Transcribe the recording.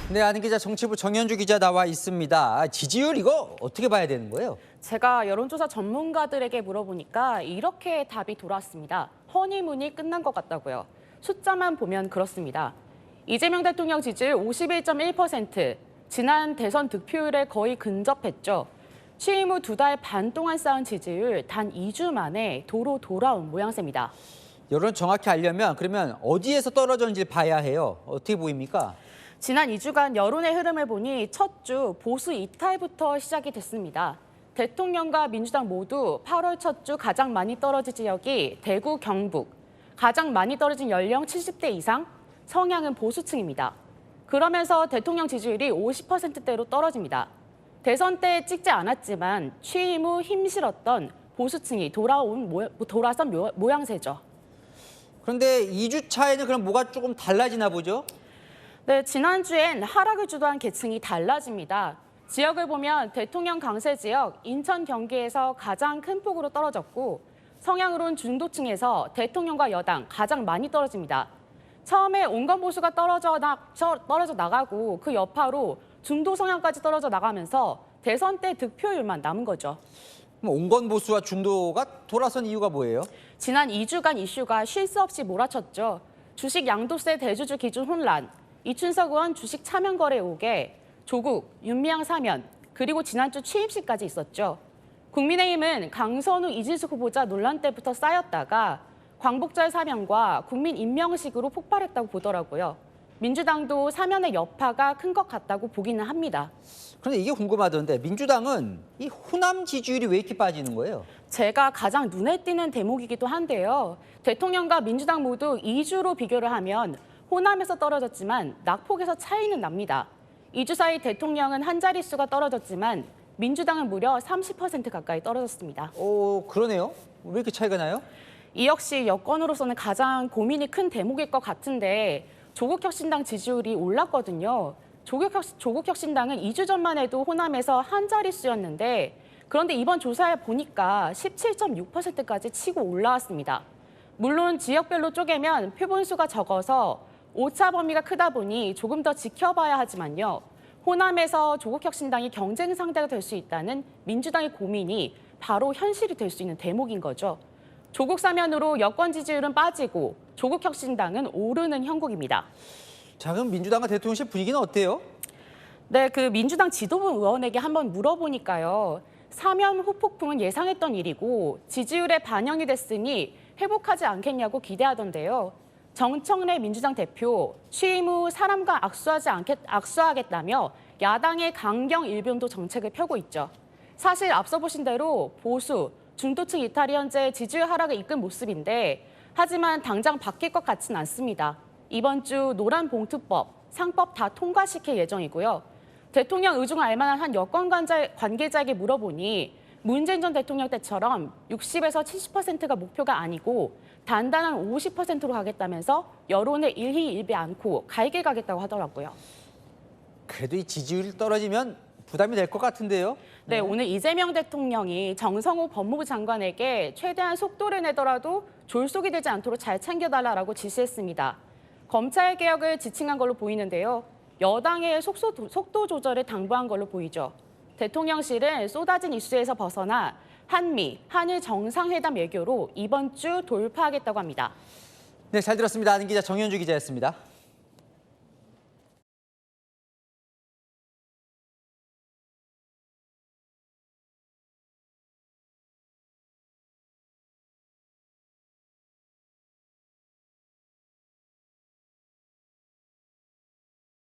네, 아는 기자 정치부 정현주 기자 나와 있습니다. 지지율 이거 어떻게 봐야 되는 거예요? 제가 여론조사 전문가들에게 물어보니까 이렇게 답이 돌아왔습니다. 허니문이 끝난 것 같다고요. 숫자만 보면 그렇습니다. 이재명 대통령 지지율 51.1%, 지난 대선 득표율에 거의 근접했죠. 취임 후 2달 반 동안 쌓은 지지율 단 2주 만에 도로 돌아온 모양새입니다. 여론 정확히 알려면 그러면 어디에서 떨어졌는지 봐야 해요. 어떻게 보입니까? 지난 2주간 여론의 흐름을 보니 첫 주 보수 이탈부터 시작이 됐습니다. 대통령과 민주당 모두 8월 첫 주 가장 많이 떨어진 지역이 대구, 경북. 가장 많이 떨어진 연령 70대 이상, 성향은 보수층입니다. 그러면서 대통령 지지율이 50%대로 떨어집니다. 대선 때 찍지 않았지만 취임 후 힘실었던 보수층이 돌아선 모양새죠. 그런데 2주 차에는 그럼 뭐가 조금 달라지나 보죠? 네, 지난주엔 하락을 주도한 계층이 달라집니다. 지역을 보면 대통령 강세 지역 인천, 경기에서 가장 큰 폭으로 떨어졌고 성향으로는 중도층에서 대통령과 여당 가장 많이 떨어집니다. 처음에 온건 보수가 떨어져 나가고 그 여파로 중도 성향까지 떨어져 나가면서 대선 때 득표율만 남은 거죠. 그럼 온건 보수와 중도가 돌아선 이유가 뭐예요? 지난 2주간 이슈가 쉴 새 없이 몰아쳤죠. 주식 양도세 대주주 기준 혼란, 이춘석 의원 주식 차명 거래 의혹에 조국, 윤미향 사면, 그리고 지난주 취임식까지 있었죠. 국민의힘은 강선우, 이진숙 후보자 논란 때부터 쌓였다가 광복절 사면과 국민 임명식으로 폭발했다고 보더라고요. 민주당도 사면의 여파가 큰 것 같다고 보기는 합니다. 그런데 이게 궁금하던데 민주당은 이 호남 지지율이 왜 이렇게 빠지는 거예요? 제가 가장 눈에 띄는 대목이기도 한데요. 대통령과 민주당 모두 2주로 비교를 하면 호남에서 떨어졌지만 낙폭에서 차이는 납니다. 2주 사이 대통령은 한 자릿수가 떨어졌지만 민주당은 무려 30% 가까이 떨어졌습니다. 그러네요. 왜 이렇게 차이가 나요? 이 역시 여권으로서는 가장 고민이 큰 대목일 것 같은데 조국혁신당 지지율이 올랐거든요. 조국혁신당은 2주 전만 해도 호남에서 한 자릿수였는데 그런데 이번 조사에 보니까 17.6%까지 치고 올라왔습니다. 물론 지역별로 쪼개면 표본수가 적어서 오차 범위가 크다 보니 조금 더 지켜봐야 하지만요. 호남에서 조국혁신당이 경쟁 상대가 될 수 있다는 민주당의 고민이 바로 현실이 될 수 있는 대목인 거죠. 조국 사면으로 여권 지지율은 빠지고 조국혁신당은 오르는 형국입니다. 자, 그럼 민주당과 대통령실 분위기는 어때요? 네, 그 민주당 지도부 의원에게 한번 물어보니까요. 사면 후폭풍은 예상했던 일이고 지지율에 반영이 됐으니 회복하지 않겠냐고 기대하던데요. 정청래 민주당 대표 취임 후 사람과 악수하겠다며 야당의 강경 일변도 정책을 펴고 있죠. 사실 앞서 보신 대로 보수, 중도층 이탈이 현재 지지율 하락을 이끈 모습인데 하지만 당장 바뀔 것 같진 않습니다. 이번 주 노란봉투법, 상법 다 통과시킬 예정이고요. 대통령 의중을 알만한 한 여권 관계자에게 물어보니 문재인 전 대통령 때처럼 60에서 70%가 목표가 아니고 단단한 50%로 가겠다면서 여론에 일희일비 않고 갈길 가겠다고 하더라고요. 그래도 이 지지율이 떨어지면 부담이 될 것 같은데요? 네, 오늘 이재명 대통령이 정성호 법무부 장관에게 최대한 속도를 내더라도 졸속이 되지 않도록 잘 챙겨달라고 지시했습니다. 검찰 개혁을 지칭한 걸로 보이는데요. 여당의 속도 조절을 당부한 걸로 보이죠. 대통령실은 쏟아진 이슈에서 벗어나 한미, 한일 정상회담 외교로 이번 주 돌파하겠다고 합니다. 네, 잘 들었습니다. 아는 기자 정현주 기자였습니다.